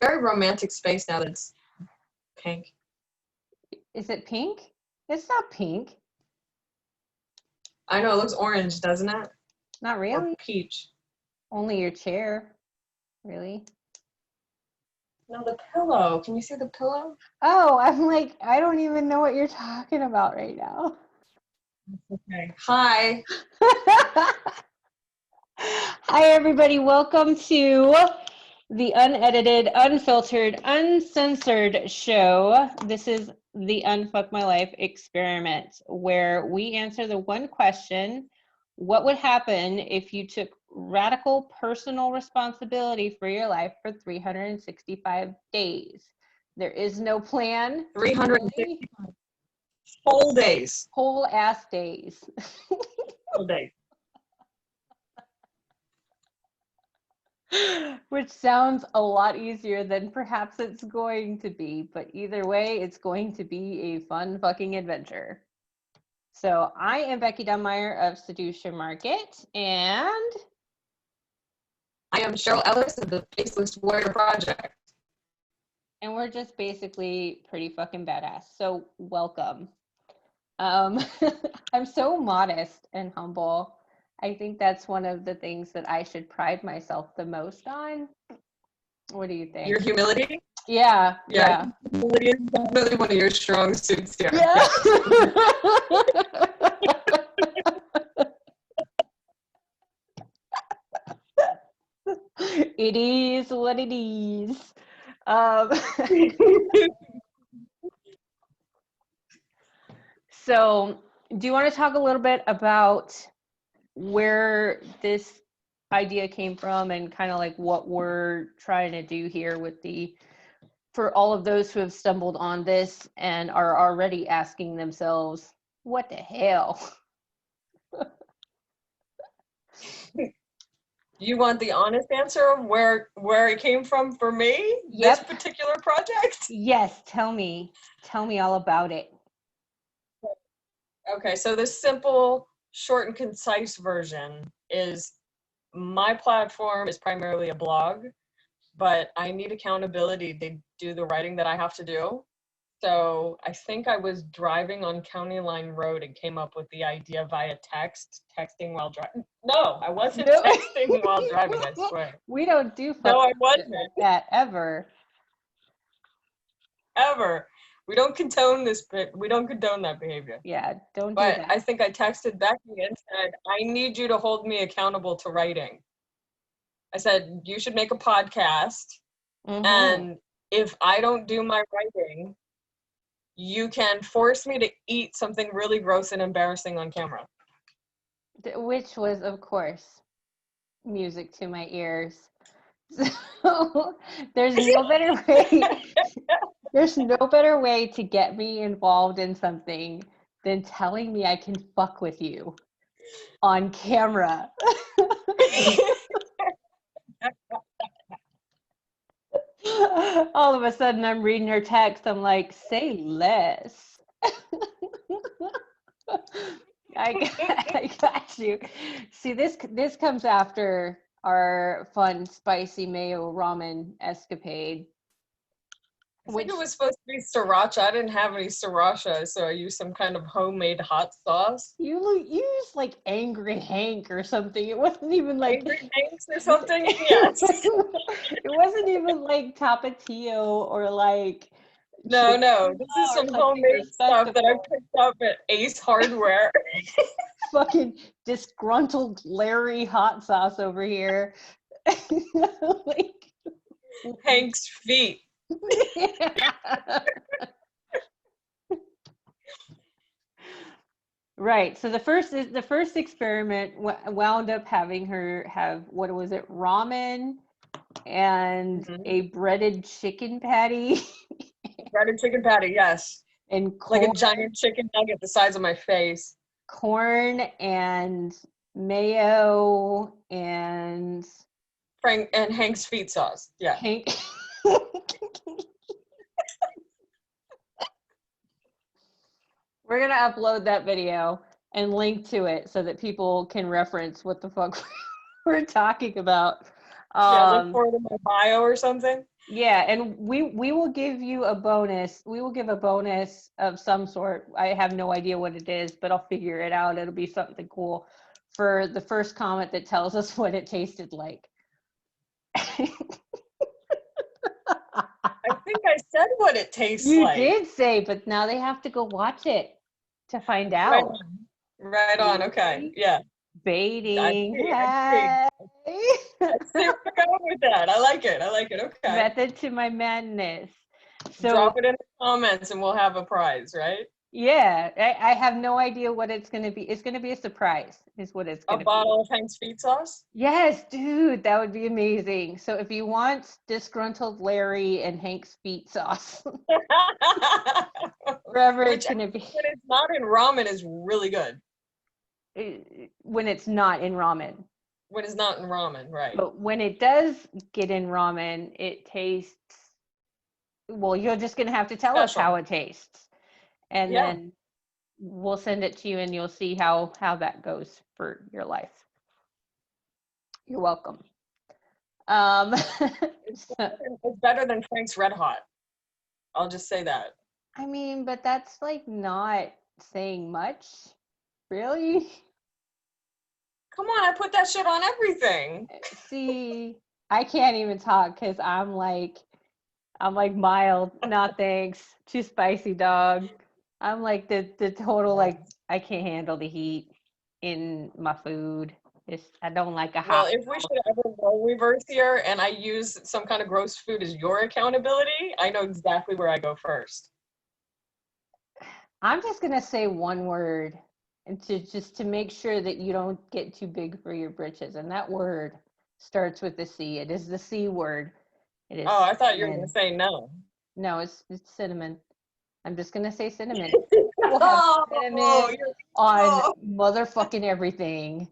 very romantic space now that's pink. Is it pink? It's not pink. I know, it looks orange, doesn't it? Not Or really. peach. Only your chair. Really? No, the pillow. Can you see the pillow? Oh, I'm like, I don't even know what you're talking about right now. Okay. Hi. Hi, everybody. Welcome to the unedited, unfiltered, uncensored show. This is the Unfuck My Life Experiment, where we answer the one question: what would happen if you took radical personal responsibility for your life for 365 days? There is no plan. 365 whole days. Whole ass days. Whole days. Which sounds a lot easier than perhaps it's going to be, but either way, it's going to be a fun fucking adventure. So I am Beki of Seducia Market, and I am Cheryl Ellis of the Faceless Warrior Project. And we're just basically pretty fucking badass. So welcome. I'm so modest and humble. I think that's one of the things that I should pride myself the most on. What do you think? Your humility? Yeah. Humility is definitely one of your strong suits here. Yeah. It is what it is. So, do you want to talk a little bit about where this idea came from and kind of like what we're trying to do here with for all of those who have stumbled on this and are already asking themselves, what the hell? You want the honest answer of where it came from for me? Yep. This particular project? Yes, tell me all about it. Okay, so the simple, short and concise version is my platform is primarily a blog, but I need accountability to do the writing that I have to do. So I think I was driving on County Line Road and came up with the idea via texting while driving. No, I wasn't texting while driving, I swear. We don't do No, I wasn't. like that ever. Ever. We don't condone that behavior. Yeah, don't but do that. I think I texted Beki and said, I need you to hold me accountable to writing. I said, you should make a podcast. Mm-hmm. And if I don't do my writing, you can force me to eat something really gross and embarrassing on camera. Which was, of course, music to my ears. So there's no better way. There's no better way to get me involved in something than telling me I can fuck with you on camera. All of a sudden, I'm reading her text. I'm like, say less. I got you. See, this comes after our fun spicy mayo ramen escapade. I think it was supposed to be sriracha. I didn't have any sriracha, so I used some kind of homemade hot sauce. You used like Angry Hank or something. It wasn't even like Angry Hanks or something. Yes. It wasn't even like Tapatio or like. No. This is some homemade stuff that I picked up at Ace Hardware. Fucking disgruntled Larry hot sauce over here. Like Hank's feet. Right. So the first experiment wound up having her have, what was it, ramen and a breaded chicken patty. Breaded chicken patty, yes. And corn, like a giant chicken nugget the size of my face. Corn and mayo and Frank and Hank's feet sauce. Yeah. Hank. We're going to upload that video and link to it so that people can reference what the fuck we're talking about. Yeah, look for it in my bio or something. Yeah, and we will give you a bonus. We will give a bonus of some sort. I have no idea what it is, but I'll figure it out. It'll be something cool for the first comment that tells us what it tasted like. I think I said what it tastes You like. did say, but now they have to go watch it to find Right out. on. Right on. Okay. Yeah. Baiting. I Hey. see where you're going with that. I like it. Okay. Method to my madness. So drop it in the comments and we'll have a prize, right? yeah, I have no idea what it's going to be. It's going to be a surprise is what it's A going to be. bottle of Hank's feet sauce? Yes, dude, that would be amazing. So if you want disgruntled Larry and Hank's feet sauce, wherever Which, it's going to be. when it's not in ramen is really good. When it's not in ramen. When it's not in ramen, right. But when it does get in ramen, it tastes, well, you're just going to have to tell us how it tastes. And then we'll send it to you and you'll see how that goes for your life. You're welcome. It's better than Frank's Red Hot. I'll just say that. I mean, but that's like not saying much, really. Come on, I put that shit on everything. See, I can't even talk because I'm like mild, not thanks, too spicy, dog. I'm like the total, like, I can't handle the heat in my food. I don't like a hot. Well, if we should ever role reverse here and I use some kind of gross food as your accountability, I know exactly where I go first. I'm just gonna say one word, and to make sure that you don't get too big for your britches. And that word starts with the C. It is the C word. It is. Oh, I thought you were gonna say no. No, it's cinnamon. I'm just gonna say cinnamon. Cinnamon on motherfucking everything.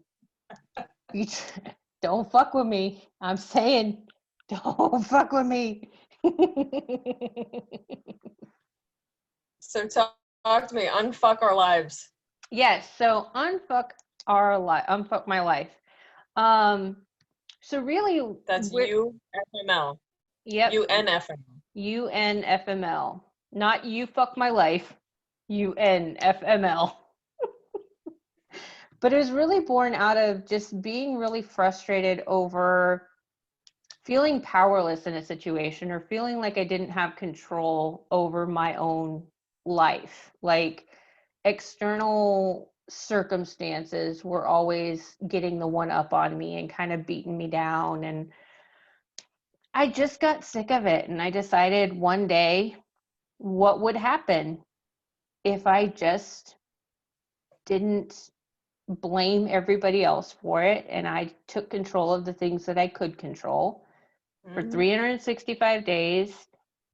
Don't fuck with me. I'm saying, don't fuck with me. So talk to me. Unfuck our lives. Yes. So unfuck my life. So really, that's UnFML. Yep. UnFML. UnFML. Not you fuck my life. UnFML. But it was really born out of just being really frustrated over feeling powerless in a situation or feeling like I didn't have control over my own life. Like external circumstances were always getting the one up on me and kind of beating me down. And I just got sick of it. And I decided one day, what would happen if I just didn't blame everybody else for it and I took control of the things that I could control for 365 days?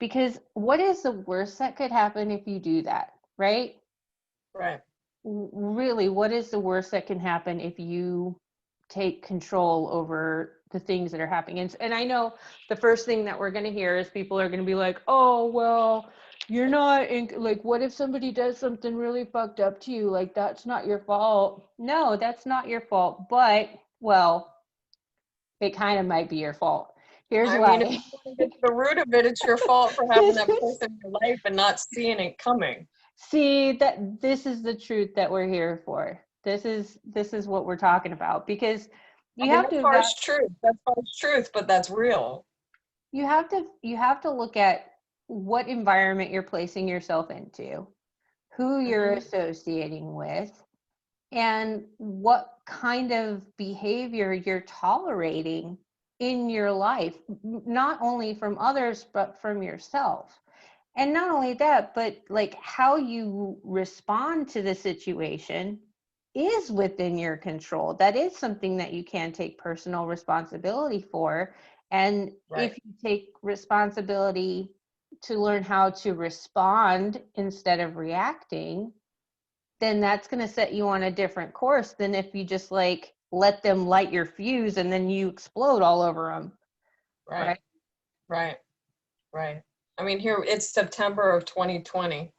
Because what is the worst that could happen if you do that, right? Right. Really, what is the worst that can happen if you take control over the things that are happening? And I know the first thing that we're going to hear is people are going to be like, oh, well, you're not like, what if somebody does something really fucked up to you? Like, that's not your fault. No, that's not your fault. But, well, it kind of might be your fault. Here's why. I mean, if you want to get to the root of it, it's your fault for having that person in your life and not seeing it coming. See, that this is the truth that we're here for. This is what we're talking about, because That's harsh truth, but that's real. You have to look at what environment you're placing yourself into, who you're associating with, and what kind of behavior you're tolerating in your life, not only from others, but from yourself. And not only that, but like how you respond to the situation is within your control. That is something that you can take personal responsibility for. And if you take responsibility to learn how to respond instead of reacting, then that's going to set you on a different course than if you just like let them light your fuse and then you explode all over them. Right. I mean, here it's September of 2020,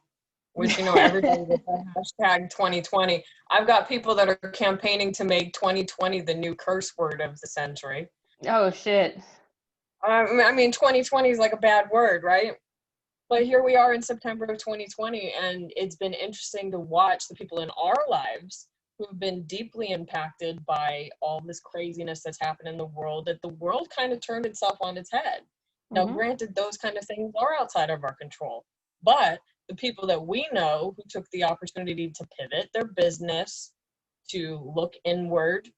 which, you know, everybody with the hashtag 2020. I've got people that are campaigning to make 2020 the new curse word of the century. Oh, shit. I mean, 2020 is like a bad word, right? But here we are in September of 2020, and it's been interesting to watch the people in our lives who have been deeply impacted by all this craziness that's happened in the world, that the world kind of turned itself on its head. Now, granted, those kind of things are outside of our control, but the people that we know who took the opportunity to pivot their business, to look inward,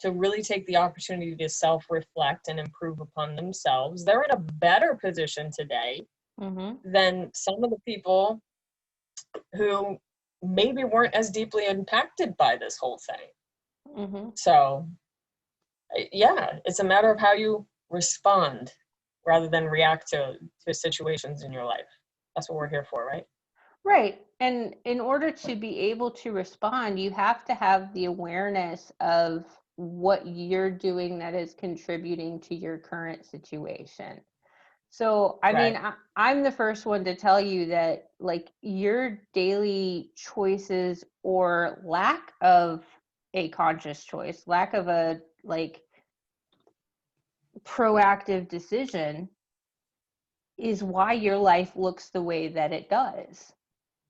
to really take the opportunity to self-reflect and improve upon themselves, they're in a better position today than some of the people who maybe weren't as deeply impacted by this whole thing. So, yeah, it's a matter of how you respond rather than react to situations in your life. That's what we're here for, right? Right. And in order to be able to respond, you have to have the awareness of what you're doing that is contributing to your current situation. So, I mean, I'm the first one to tell you that, like, your daily choices or lack of a conscious choice, lack of a, like, proactive decision is why your life looks the way that it does.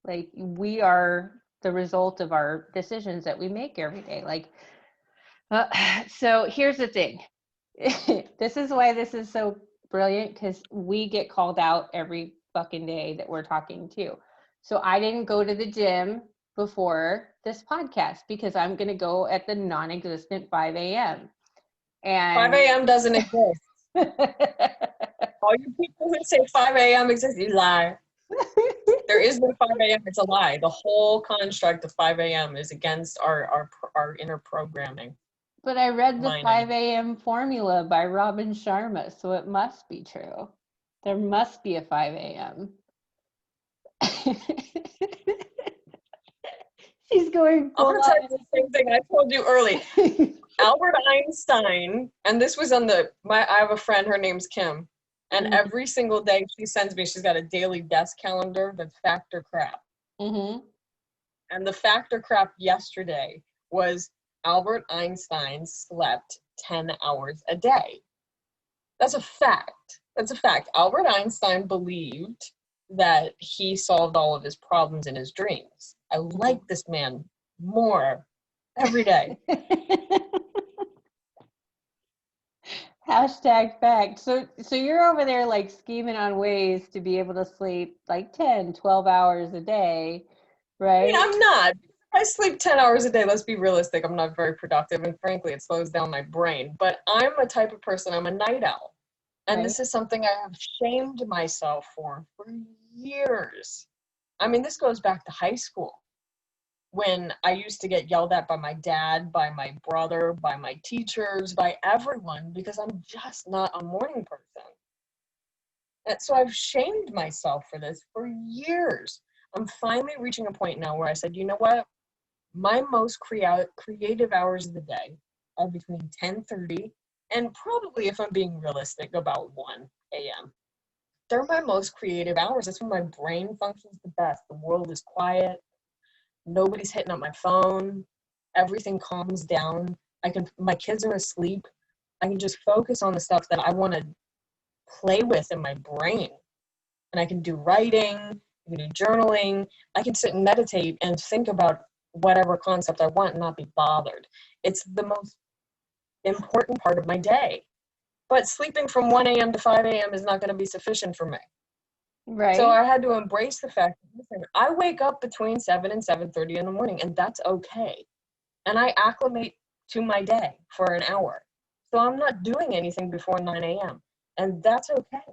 Like, we are the result of our decisions that we make every day. Like, so here's the thing. This is why this is so brilliant, because we get called out every fucking day that we're talking to. So I didn't go to the gym before this podcast because I'm going to go at the non-existent 5 a.m. And 5 a.m. doesn't exist. All you people who say 5 a.m. exists, you lie. There is no 5 a.m. It's a lie. The whole construct of 5 a.m. is against our inner programming. But I read the 5 a.m. formula by Robin Sharma, so it must be true. There must be a 5 a.m. She's going full I'm going to tell you the same thing I told you earlier. Albert Einstein, and this was on I have a friend, her name's Kim, and every single day she sends me, she's got a daily desk calendar that's factor crap. And the factor crap yesterday was Albert Einstein slept 10 hours a day. That's a fact. That's a fact. Albert Einstein believed that he solved all of his problems in his dreams. I like this man more every day. Hashtag fact. So you're over there like scheming on ways to be able to sleep like 10, 12 hours a day, right? I'm not. I sleep 10 hours a day. Let's be realistic. I'm not very productive, and frankly, it slows down my brain. But I'm a type of person, I'm a night owl. And this is something I have shamed myself for years. I mean, this goes back to high school, when I used to get yelled at by my dad, by my brother, by my teachers, by everyone, because I'm just not a morning person. And so I've shamed myself for this for years. I'm finally reaching a point now where I said, you know what? My most creative hours of the day are between 10:30 and probably, if I'm being realistic, about 1 a.m. They're my most creative hours. That's when my brain functions the best. The world is quiet. Nobody's hitting up my phone. Everything calms down. My kids are asleep. I can just focus on the stuff that I want to play with in my brain. And I can do writing, I can do journaling. I can sit and meditate and think about whatever concept I want and not be bothered. It's the most important part of my day. But sleeping from 1 a.m. to 5 a.m. is not going to be sufficient for me. Right. So I had to embrace the fact that, listen, I wake up between 7 and 7:30 in the morning, and that's okay. And I acclimate to my day for an hour. So I'm not doing anything before 9 a.m. And that's okay.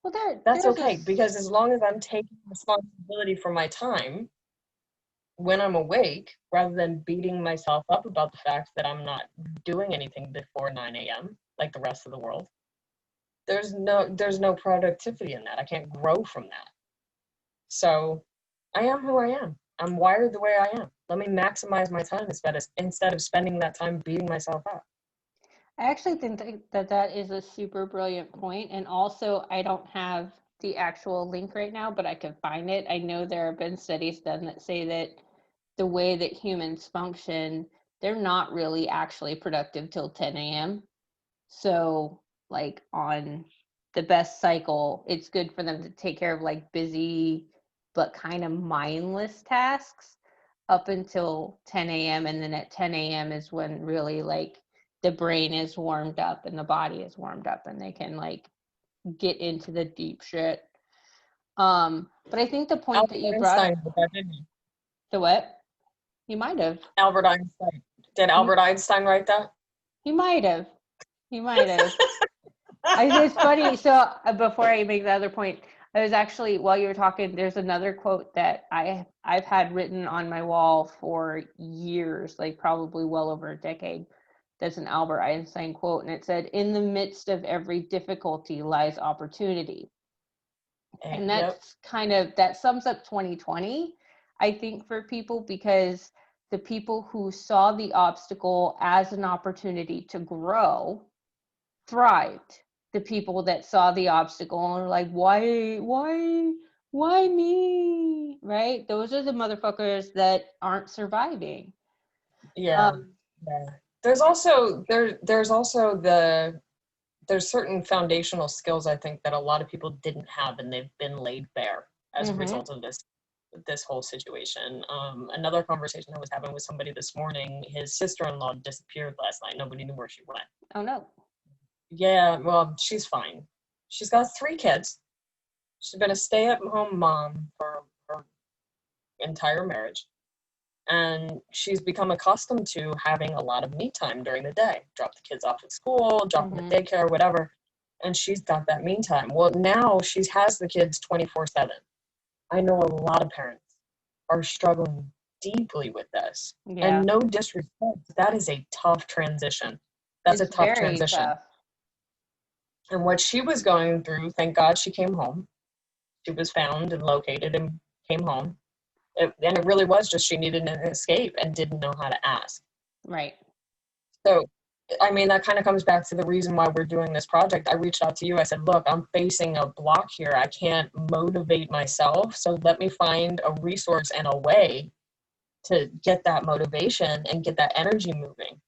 Well, that's okay, because as long as I'm taking responsibility for my time when I'm awake, rather than beating myself up about the fact that I'm not doing anything before 9 a.m. like the rest of the world, there's no productivity in that. I can't grow from that. So I am who I am. I'm wired the way I am. Let me maximize my time instead of spending that time beating myself up. I actually think that is a super brilliant point. And also, I don't have the actual link right now, but I can find it. I know there have been studies done that say that the way that humans function, they're not really actually productive till 10 a.m. So like on the best cycle. It's good for them to take care of like busy but kind of mindless tasks up until 10 a.m. And then at 10 a.m. is when really like the brain is warmed up and the body is warmed up and they can like get into the deep shit. But I think the point Albert that you Einstein brought up, did that, didn't he? the what? He might have. Albert Einstein. Did Albert Einstein write that? He might have. He might have. It's funny. So before I make the other point, I was actually, while you were talking, there's another quote that I've had written on my wall for years, like probably well over a decade. That's an Albert Einstein quote. And it said, "In the midst of every difficulty lies opportunity." And that's kind of, that sums up 2020, I think, for people, because the people who saw the obstacle as an opportunity to grow thrived. The people that saw the obstacle and were like, why me? Right? Those are the motherfuckers that aren't surviving. Yeah. There's also there's certain foundational skills, I think, that a lot of people didn't have, and they've been laid bare as a result of this whole situation. Another conversation I was having with somebody this morning, his sister-in-law disappeared last night. Nobody knew where she went. Oh no. Yeah, well, she's fine. She's got 3 kids. She's been a stay-at-home mom for her entire marriage. And she's become accustomed to having a lot of me time during the day. Drop the kids off at school, drop them at daycare, whatever. And she's got that me time. Well, now she has the kids 24/7. I know a lot of parents are struggling deeply with this. Yeah. And no disrespect, that is a tough transition. That's It's a tough very transition. tough. And what she was going through, thank God she came home. She was found and located and came home. And it really was just she needed an escape and didn't know how to ask. Right. So, I mean, that kind of comes back to the reason why we're doing this project. I reached out to you. I said, look, I'm facing a block here. I can't motivate myself. So let me find a resource and a way to get that motivation and get that energy moving.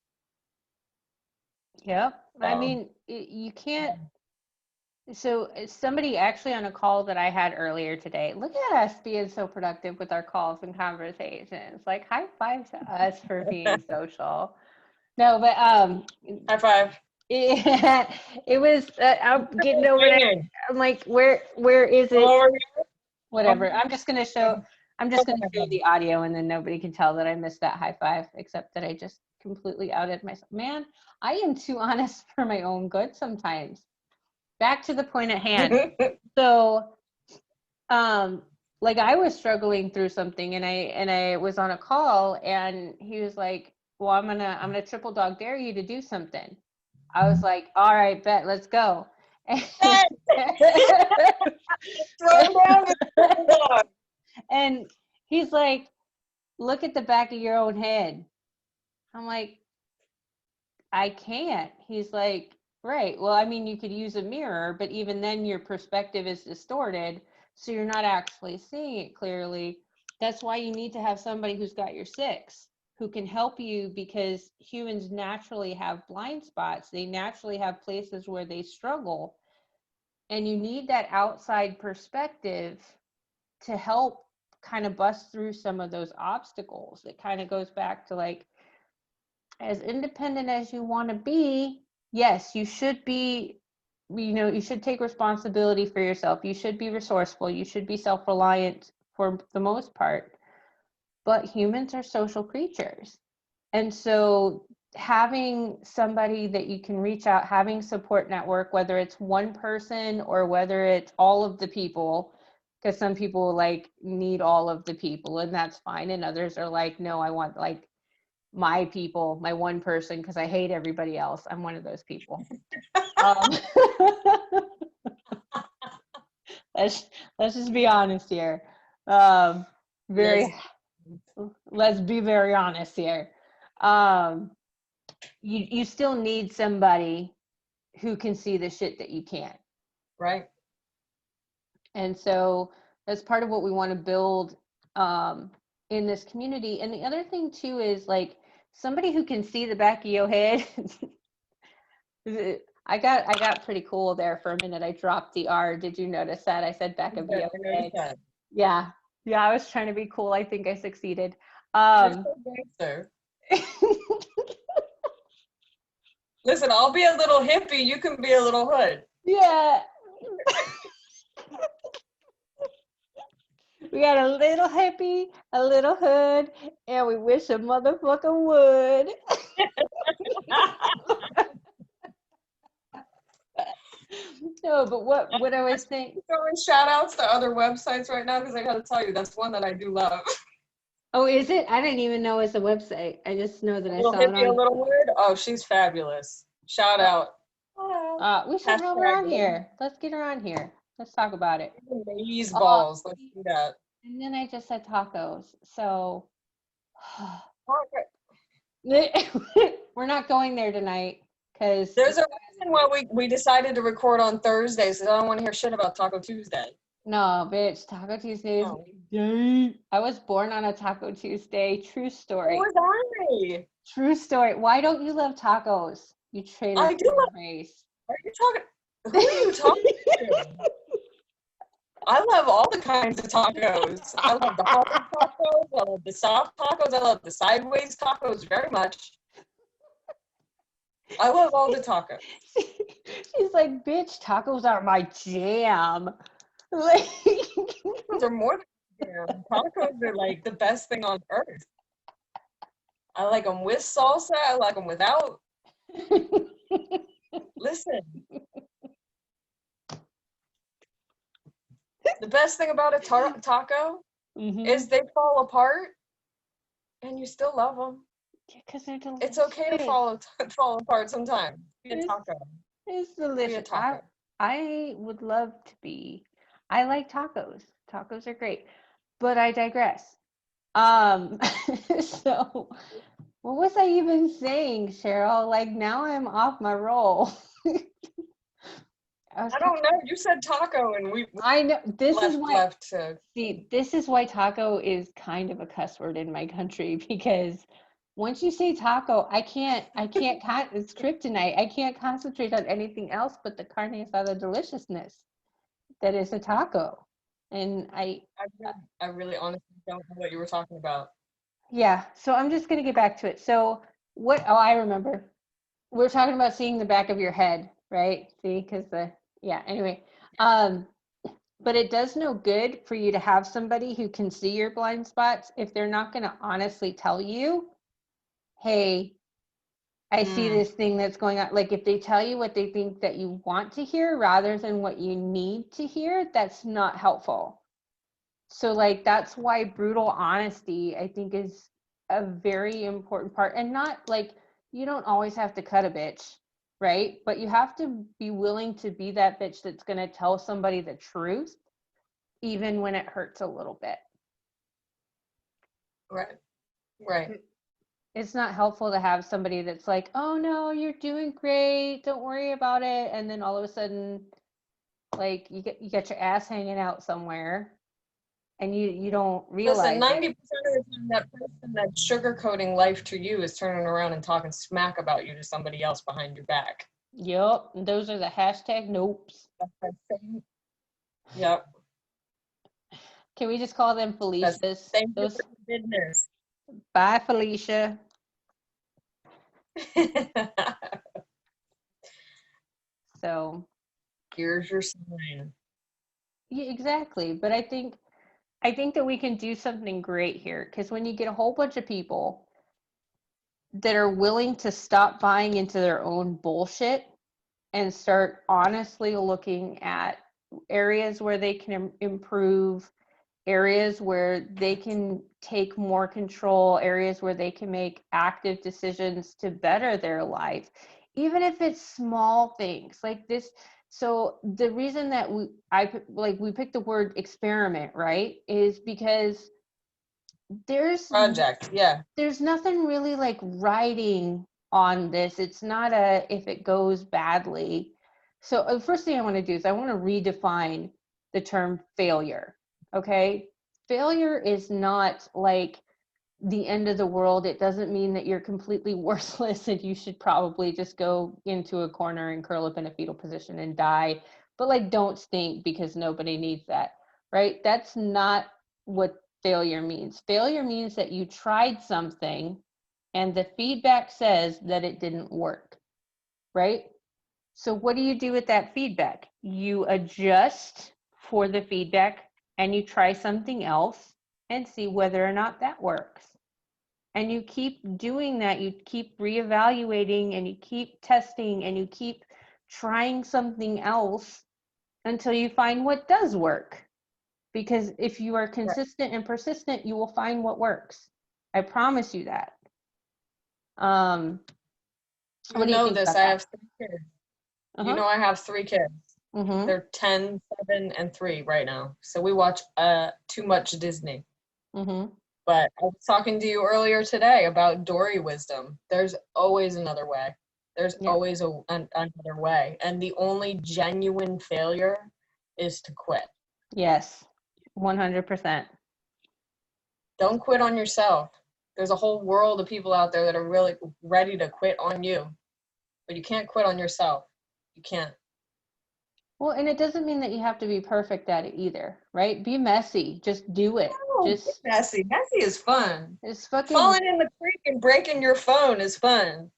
Yeah. I mean, you can't. So somebody actually on a call that I had earlier today, look at us being so productive with our calls and conversations. Like, high five to us for being social. No, but high five. It was I'm getting over there. I'm like, where is it? Whatever. I'm just gonna show the audio, and then nobody can tell that I missed that high five, except that I just completely outed myself. Man, I am too honest for my own good sometimes. Back to the point at hand. So, like, I was struggling through something, and I was on a call, and he was like, well, I'm gonna triple dog dare you to do something. I was like, all right, bet, let's go. And he's like, look at the back of your own head. I'm like, I can't. He's like, right. Well, I mean, you could use a mirror, but even then your perspective is distorted, so you're not actually seeing it clearly. That's why you need to have somebody who's got your 6, who can help you, because humans naturally have blind spots. They naturally have places where they struggle. And you need that outside perspective to help kind of bust through some of those obstacles. It kind of goes back to, like, as independent as you want to be, yes, you should be, you should take responsibility for yourself. You should be resourceful. You should be self-reliant for the most part. But humans are social creatures. And so having somebody that you can reach out, having support network, whether it's one person or whether it's all of the people, because some people like need all of the people, and that's fine. And others are like, no, I want like my people, my one person, because I hate everybody else. I'm one of those people. Let's just be honest here. Let's be very honest here. You still need somebody who can see the shit that you can't. Right. And so that's part of what we want to build in this community. And the other thing too is, like, somebody who can see the back of your head. I got pretty cool there for a minute. I dropped the R. Did you notice that? I said back of the head. Yeah. Yeah, I was trying to be cool. I think I succeeded. You're so gangster. Listen, I'll be a little hippie. You can be a little hood. Yeah. We got a little hippie, a little hood, and we wish a motherfucker would. No, but what I was saying. Throwing shout outs to other websites right now because I got to tell you, that's one that I do love. Oh, is it? I didn't even know it's a website. I just know that I saw it on. A little word. Oh, she's fabulous. Shout out. We should have her on here. Let's get her on here. Let's talk about it. Maze balls. Let's do that. And then I just said tacos. So we're not going there tonight because there's a reason why we decided to record on Thursdays because I don't want to hear shit about Taco Tuesday. No, bitch, Taco Tuesday is I was born on a Taco Tuesday. True story. So was I. True story. Why don't you love tacos? You traitor. I do love race. Are you talking? Who are you talking to? I love all the kinds of tacos. I love the hard tacos. I love the soft tacos. I love the sideways tacos very much. I love all the tacos. She's like, bitch, tacos are my jam. Tacos are more than jam. Tacos are like the best thing on earth. I like them with salsa. I like them without. Listen. The best thing about a taco is they fall apart and you still love them. Yeah, because they're delicious. It's okay to fall apart sometimes. Be a taco. It's delicious. Be a taco. I would love to be. I like tacos. Tacos are great. But I digress. So what was I even saying, Cheryl? Like now I'm off my roll. I don't know. You said taco, and I know this is why. See, this is why taco is kind of a cuss word in my country because once you say taco, I can't. It's kryptonite. I can't concentrate on anything else but the carne asada deliciousness that is a taco. And I really honestly don't know what you were talking about. Yeah. So I'm just gonna get back to it. So what? Oh, I remember. We're talking about seeing the back of your head, right? See, because anyway, but it does no good for you to have somebody who can see your blind spots if they're not going to honestly tell you, hey, I see this thing that's going on. Like if they tell you what they think that you want to hear rather than what you need to hear, that's not helpful. So like, that's why brutal honesty, I think, is a very important part. And not like, you don't always have to cut a bitch, right? But you have to be willing to be that bitch that's going to tell somebody the truth, even when it hurts a little bit. Right. It's not helpful to have somebody that's like, oh no, you're doing great, don't worry about it. And then all of a sudden, like you get your ass hanging out somewhere and you don't realize. Listen, 90% of the time that person that's sugarcoating life to you is turning around and talking smack about you to somebody else behind your back. Yep. Those are the hashtag nopes. Yep. Can we just call them Felicias? Those business. Bye, Felicia. So here's your sign. Yeah, exactly. But I think that we can do something great here, because when you get a whole bunch of people that are willing to stop buying into their own bullshit and start honestly looking at areas where they can improve, areas where they can take more control, areas where they can make active decisions to better their life, even if it's small things like this. So the reason that we picked the word experiment, right, is because there's nothing really like writing on this. It's not a if it goes badly. So the first thing I want to do is I want to redefine the term failure. Okay, failure is not like the end of the world. It doesn't mean that you're completely worthless and you should probably just go into a corner and curl up in a fetal position and die. But like, don't stink because nobody needs that, right? That's not what failure means. Failure means that you tried something and the feedback says that it didn't work, right? So what do you do with that feedback? You adjust for the feedback and you try something else and see whether or not that works. And you keep doing that. You keep reevaluating and you keep testing and you keep trying something else until you find what does work. Because if you are consistent and persistent, you will find what works. I promise you that. What do you think this. about I that? have 3 kids. You know, I have 3 kids. Mm-hmm. They're 10, 7, and 3 right now. So we watch too much Disney. Mm-hmm. But I was talking to you earlier today about Dory wisdom. There's always another way. There's always another way. And the only genuine failure is to quit. Yes, 100%. Don't quit on yourself. There's a whole world of people out there that are really ready to quit on you. But you can't quit on yourself. You can't. Well, and it doesn't mean that you have to be perfect at it either, right? Be messy. Just do it. No, Just messy. Messy is fun. it's fucking. Falling in the creek and breaking your phone is fun.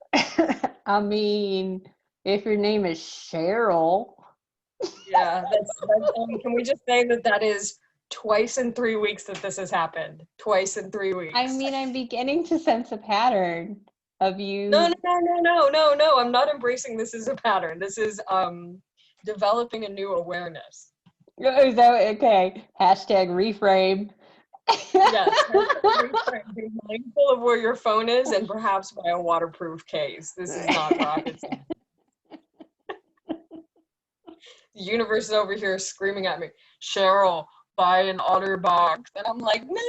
I mean, if your name is Cheryl. Yeah, that's can we just say that is twice in 3 weeks that this has happened? Twice in 3 weeks. I mean, I'm beginning to sense a pattern of you. No. I'm not embracing this as a pattern. This is developing a new awareness. Is that okay? Hashtag reframe. Yes. Be mindful of where your phone is and perhaps buy a waterproof case. This is not rocket science. The universe is over here screaming at me, Cheryl, buy an otter box. And I'm like, no.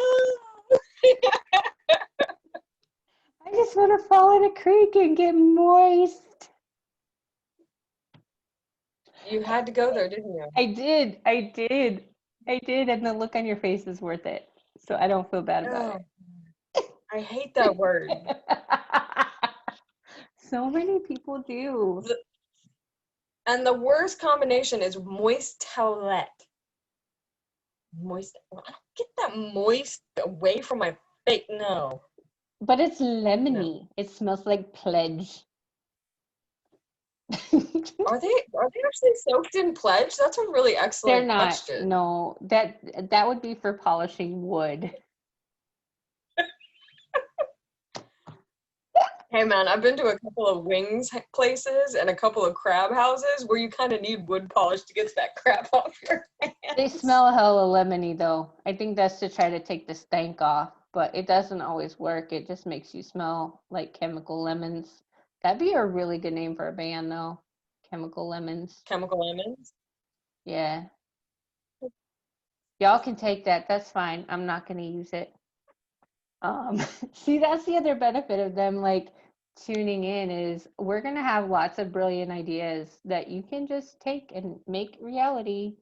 I just want to fall in a creek and get moist. You had to go there, didn't you? I did. And the look on your face is worth it. So I don't feel bad about it. I hate that word. So many people do. And the worst combination is moist-towelette. Moist. I don't get that moist away from my face. No. But it's lemony. No. It smells like Pledge. Are they actually soaked in Pledge? That's a really excellent question. They're not. No, that would be for polishing wood. Hey man, I've been to a couple of wings places and a couple of crab houses where you kind of need wood polish to get that crap off your hands. They smell hella lemony though. I think that's to try to take the stank off, but it doesn't always work. It just makes you smell like chemical lemons. That'd be a really good name for a band though. Chemical Lemons. Chemical Lemons? Yeah. Y'all can take that. That's fine. I'm not going to use it. See, that's the other benefit of them like tuning in is we're going to have lots of brilliant ideas that you can just take and make reality.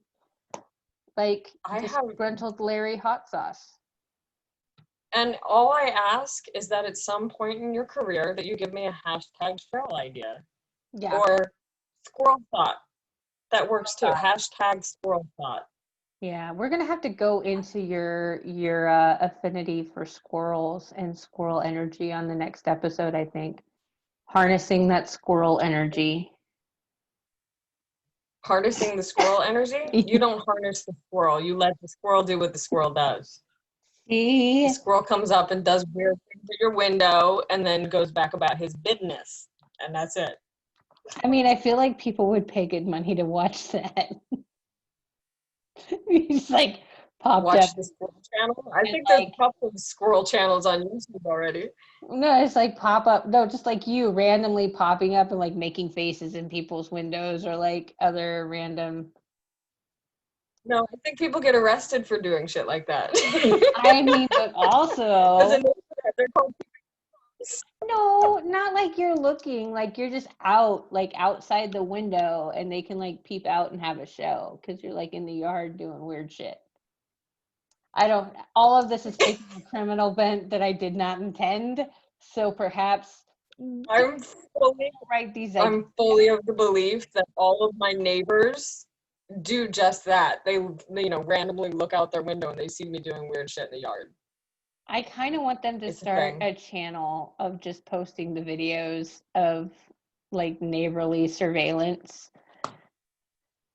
Like disgruntled Larry hot sauce. And all I ask is that at some point in your career that you give me a hashtag Cheryl idea. Yeah. Or squirrel thought. That works too. Hashtag squirrel thought. Yeah, we're gonna have to go into your affinity for squirrels and squirrel energy on the next episode, I think. Harnessing that squirrel energy. Harnessing the squirrel energy? You don't harness the squirrel. You let the squirrel do what the squirrel does. See? The squirrel comes up and does weird things at your window and then goes back about his business. And that's it. I mean, I feel like people would pay good money to watch that. He's like popped watch up. The squirrel channel. I think there's a couple of squirrel channels on YouTube already. No, it's like pop up. No, just like you randomly popping up and like making faces in people's windows or like other random. No, I think people get arrested for doing shit like that. I mean, but also. They're called. No, not like you're looking, like you're just out, like outside the window and they can like peep out and have a show because you're like in the yard doing weird shit. all of this is taking a criminal bent that I did not intend. So perhaps I'm fully, write these I'm fully of the belief that all of my neighbors do just that. They, randomly look out their window and they see me doing weird shit in the yard. I kind of want them to start a channel of just posting the videos of like neighborly surveillance.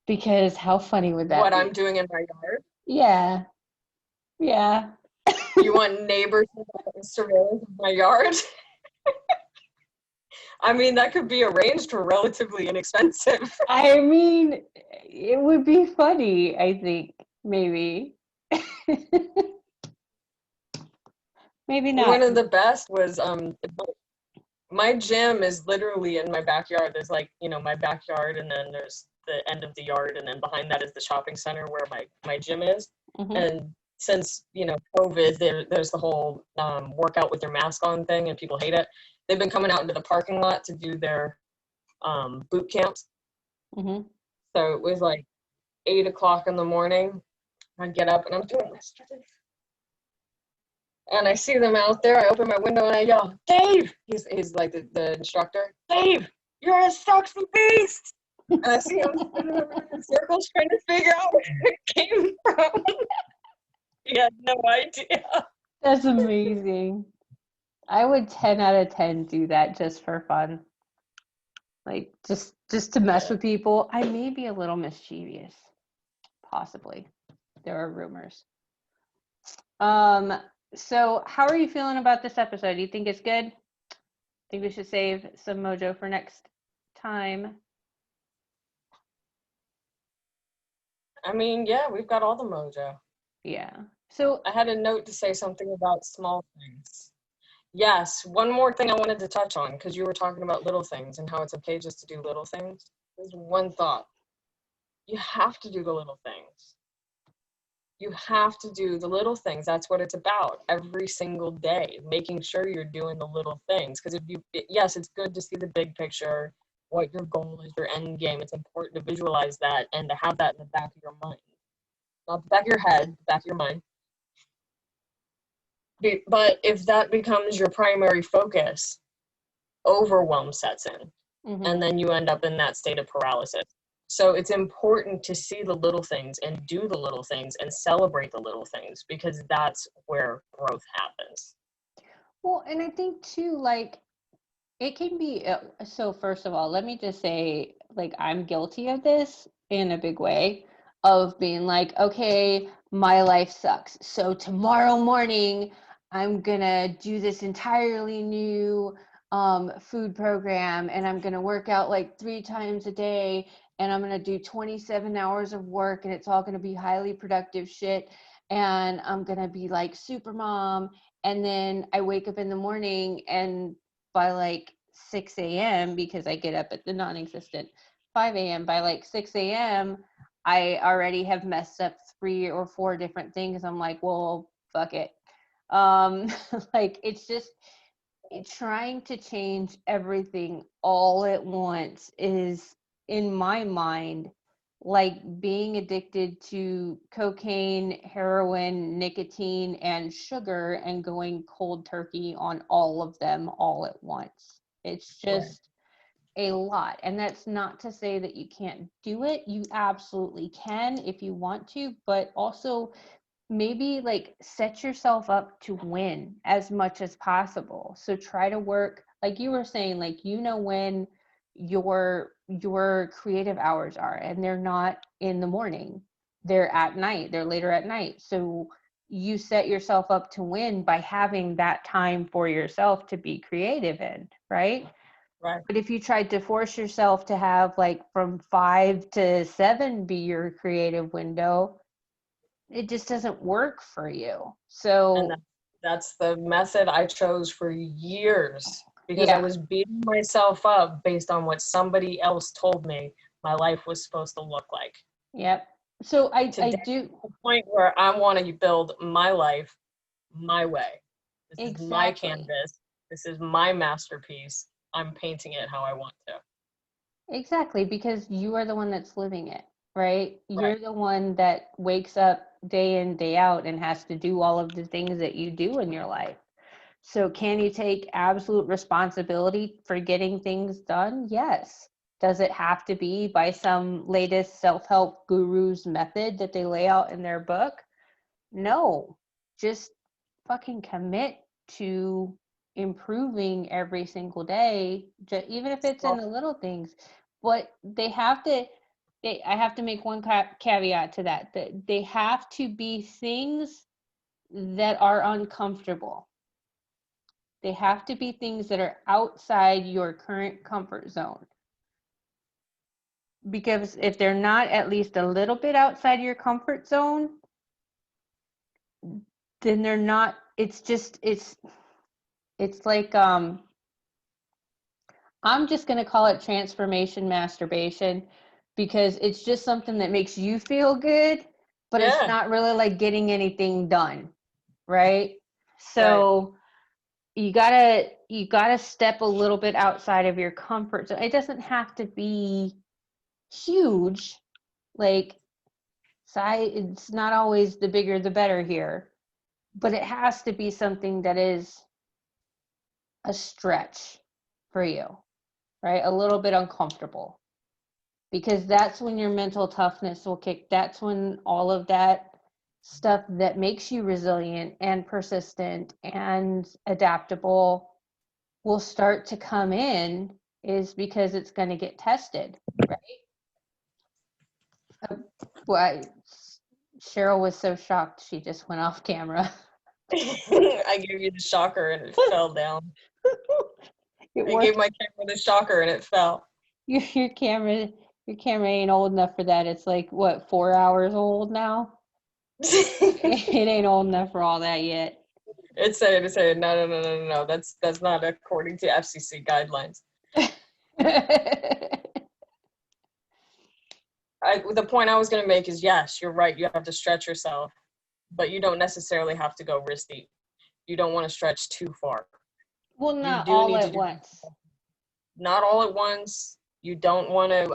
Because how funny would that be? What I'm doing in my yard? Yeah. Yeah. You want neighbors surveillance of my yard? I mean, that could be arranged for relatively inexpensive. I mean, it would be funny, I think, maybe. Maybe not. One of the best was my gym is literally in my backyard. There's like, my backyard, and then there's the end of the yard, and then behind that is the shopping center where my gym is. Mm-hmm. And since, COVID, there's the whole workout with your mask on thing, and people hate it. They've been coming out into the parking lot to do their boot camps. Mm-hmm. So it was like 8 o'clock in the morning. I get up and I'm doing my stretches. And I see them out there. I open my window and I yell, "Dave!" He's like the instructor. "Dave, you're a sexy beast!" And I see him spinning around in circles trying to figure out where it came from. He had no idea. That's amazing. I would 10 out of 10 do that just for fun. Like, just to mess with people. I may be a little mischievous. Possibly. There are rumors. So how are you feeling about this episode? Do you think it's good? Think we should save some mojo for next time? I mean, yeah, we've got all the mojo. Yeah. So I had a note to say something about small things. Yes, one more thing I wanted to touch on, because you were talking about little things and how it's okay just to do little things. There's one thought. You have to do the little things. You have to do the little things. That's what it's about every single day, making sure you're doing the little things. Because yes, it's good to see the big picture, what your goal is, your end game. It's important to visualize that and to have that in the back of your mind. Not the back of your head, the back of your mind. But if that becomes your primary focus, overwhelm sets in. mm-hmm. And then you end up in that state of paralysis. So it's important to see the little things and do the little things and celebrate the little things, because that's where growth happens. Well, and I think too, like, it can be, so first of all, let me just say, like, I'm guilty of this in a big way, of being like, okay, my life sucks. So tomorrow morning, I'm gonna do this entirely new food program, and I'm gonna work out like 3 times a day, and I'm gonna do 27 hours of work, and it's all gonna be highly productive shit, and I'm gonna be like super mom. And then I wake up in the morning, and by like 6 a.m., because I get up at the non-existent 5 a.m., by like 6 a.m., I already have messed up 3 or 4 different things. I'm like, well, fuck it. Like, it's just trying to change everything all at once is, in my mind, like being addicted to cocaine, heroin, nicotine, and sugar, and going cold turkey on all of them all at once. It's just a lot. And that's not to say that you can't do it. You absolutely can if you want to, but also maybe like set yourself up to win as much as possible. So try to work, like you were saying, like, when your creative hours are, and they're not in the morning, they're at night, they're later at night. So you set yourself up to win by having that time for yourself to be creative in, right? Right. But if you tried to force yourself to have like from 5 to 7 be your creative window, it just doesn't work for you. So and that's the method I chose for years, because I was beating myself up based on what somebody else told me my life was supposed to look like. Yep. So I do the point where I want to build my life my way. This is my canvas. This is my masterpiece. I'm painting it how I want to. Exactly, because you are the one that's living it, right? You're the one that wakes up day in, day out and has to do all of the things that you do in your life. So can you take absolute responsibility for getting things done? Yes. Does it have to be by some latest self-help guru's method that they lay out in their book? No. Just fucking commit to improving every single day, even if it's in the little things. But I have to make one caveat to that they have to be things that are uncomfortable. They have to be things that are outside your current comfort zone. Because if they're not at least a little bit outside your comfort zone, then they're not, it's like, I'm just going to call it transformation masturbation, because it's just something that makes you feel good, but it's not really like getting anything done, right? So you gotta step a little bit outside of your comfort zone. It doesn't have to be huge, like size. It's not always the bigger the better here, but it has to be something that is a stretch for you, right? A little bit uncomfortable, because that's when your mental toughness will kick. That's when all of that stuff that makes you resilient and persistent and adaptable will start to come in, is because it's going to get tested, right? Cheryl was so shocked she just went off camera. I gave you the shocker and it fell down. I gave my camera the shocker and it fell. Your camera ain't old enough for that. It's like, what, 4 hours old now? It ain't old enough for all that yet. It's saying no. That's not according to FCC guidelines. The point I was going to make is, yes, you're right. You have to stretch yourself, but you don't necessarily have to go wrist deep. You don't want to stretch too far. Well, not all at once. Not all at once. You don't want to,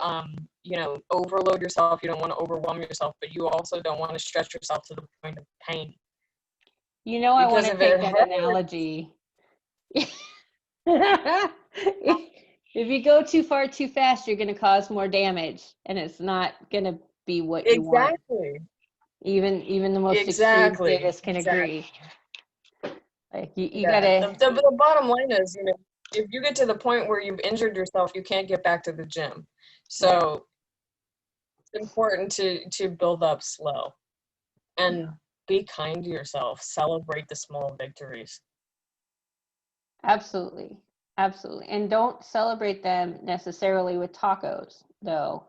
overload yourself. You don't want to overwhelm yourself, but you also don't want to stretch yourself to the point of pain. I want to take that analogy. If you go too far too fast, you're going to cause more damage, and it's not going to be what you want. Even the most extreme sadist can agree. Like you gotta. The bottom line is, if you get to the point where you've injured yourself, you can't get back to the gym. So it's important to build up slow and be kind to yourself. Celebrate the small victories. Absolutely. And don't celebrate them necessarily with tacos, though.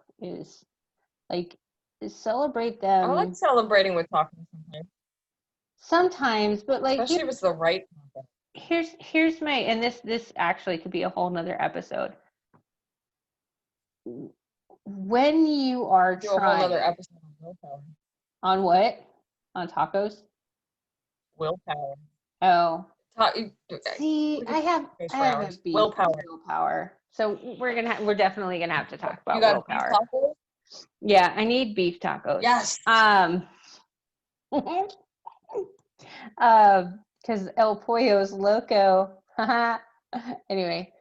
Celebrate them. I like celebrating with tacos sometimes, but like, especially if it's the right taco. Here's my, and this actually could be a whole nother episode. When you are trying. A whole nother episode on willpower. On what? On tacos? Willpower. Oh. See, I have a willpower. So we're definitely gonna have to talk about willpower. Beef tacos? Yeah, I need beef tacos. Yes. Because El Pollo's loco. Anyway,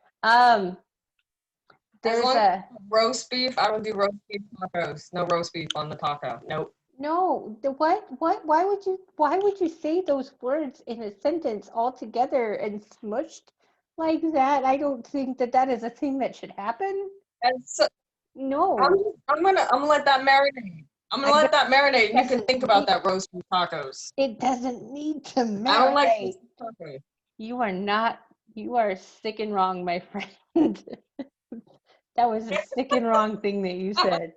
there's a roast beef. I don't do roast beef tacos. No roast beef on the taco. Nope. No, what? Why would you say those words in a sentence all together and smushed like that? I don't think that is a thing that should happen. No. I'm gonna let that marinate. Let that marinate, and you can think about that roast beef tacos. It doesn't need to marinate. I don't like tacos. You are sick and wrong, my friend. That was a sick and wrong thing that you said.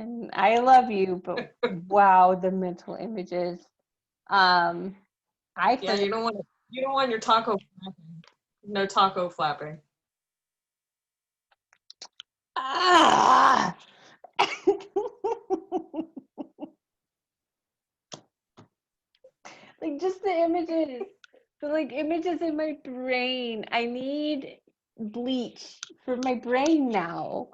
And I love you, but wow, the mental images. You don't want your taco flapping. No taco flapping. Ah! Like, just the images. Images in my brain. I need bleach for my brain now.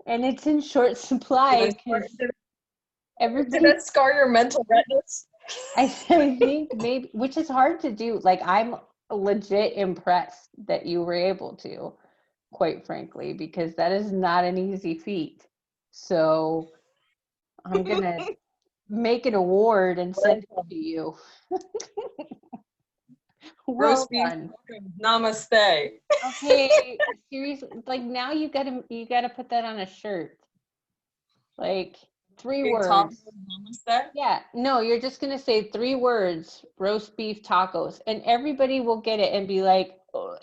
And it's in short supply because Did everybody, that scar your mental retinas? I think maybe, which is hard to do. Like, I'm legit impressed that you were able to, quite frankly, because that is not an easy feat. So I'm gonna make an award and send it to you. Well Roast beef, done. namaste. Okay, seriously, like now you gotta put that on a shirt. Like 3 Big top words. namaste. Yeah, no, you're just gonna say 3 words, roast beef tacos, and everybody will get it and be like, "Oh,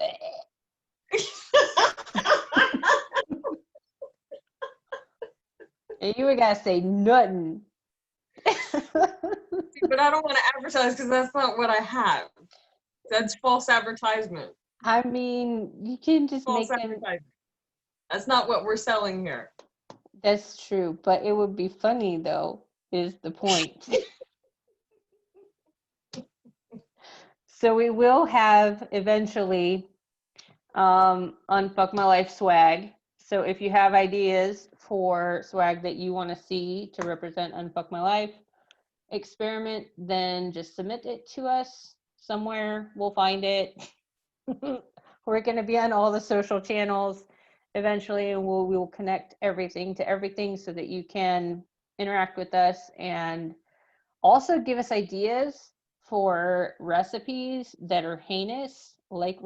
and you would gotta say nothing. But I don't want to advertise because that's not what I have. That's false advertisement. I mean, you can just False make them. advertisement. That's not what we're selling here. That's true, but it would be funny though, is the point. So we will have eventually Unfuck My Life swag. So if you have ideas for swag that you want to see to represent Unfuck My Life Experiment, then just submit it to us somewhere. We'll find it. We're going to be on all the social channels eventually, and we will connect everything to everything so that you can interact with us and also give us ideas for recipes that are heinous. Like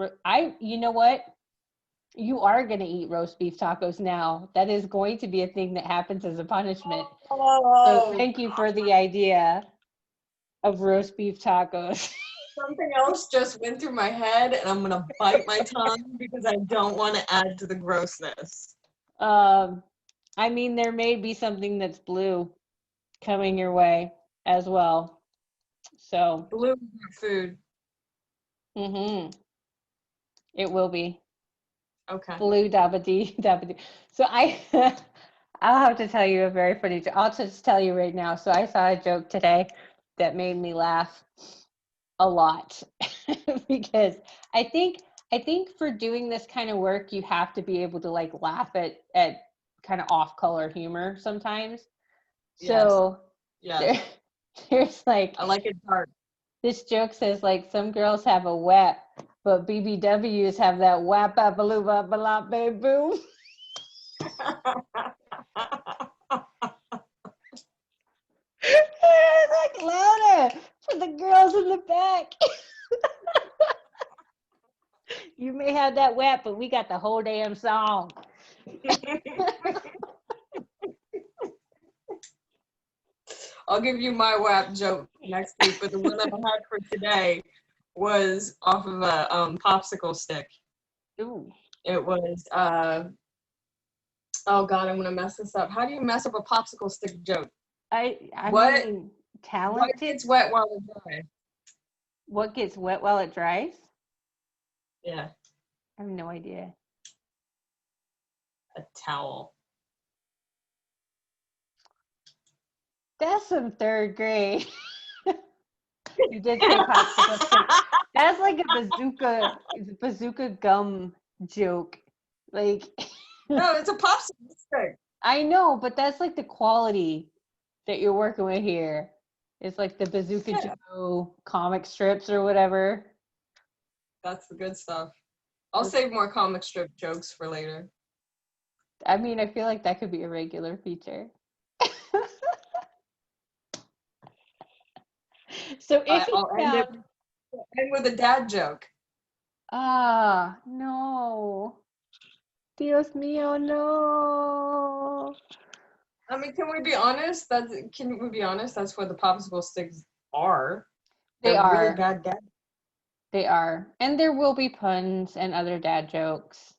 you know what? You are going to eat roast beef tacos now. That is going to be a thing that happens as a punishment. So thank you for the idea of roast beef tacos. Something else just went through my head, and I'm going to bite my tongue because I don't want to add to the grossness. I mean, there may be something that's blue coming your way as well. So Blue food. It will be. Okay. Blue dabba-dee, dabba-dee. So I'll have to tell you a very funny joke. I'll just tell you right now. So I saw a joke today that made me laugh a lot because I think for doing this kind of work, you have to be able to like laugh at kind of off-color humor sometimes. So there's like, I like it dark. This joke says like some girls have a wet, but BBWs have that wap a baloo ba ba babe boom. Like louder for the girls in the back. You may have that wet, but we got the whole damn song. I'll give you my WAP joke next week, but the one that I had for today was off of a popsicle stick. Ooh. It was, oh God, I'm gonna mess this up. How do you mess up a popsicle stick joke? I mean, talented. What gets wet while it dries? What gets wet while it dries? Yeah. I have no idea. A towel. That's some 3rd grade. You did say popsicle stick. That's like a bazooka gum joke. Like No, it's a popsicle stick. I know, but that's like the quality that you're working with here. It's like the Bazooka Joe comic strips or whatever. That's the good stuff. I'll save more comic strip jokes for later. I mean, I feel like that could be a regular feature. So if I'll end with a dad joke. No. Dios mío, no. I mean, can we be honest? That's what the popsicle sticks are. They are really bad dad. They are. And there will be puns and other dad jokes.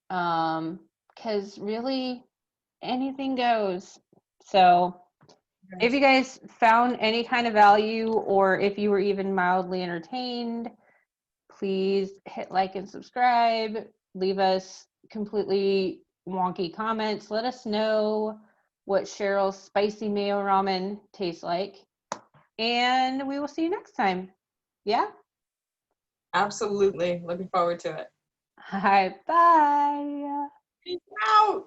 Because really anything goes. So if you guys found any kind of value or if you were even mildly entertained, please hit like and subscribe. Leave us completely wonky comments. Let us know what Cheryl's spicy mayo ramen tastes like. And we will see you next time. Yeah? Absolutely. Looking forward to it. All right. Bye. Peace out.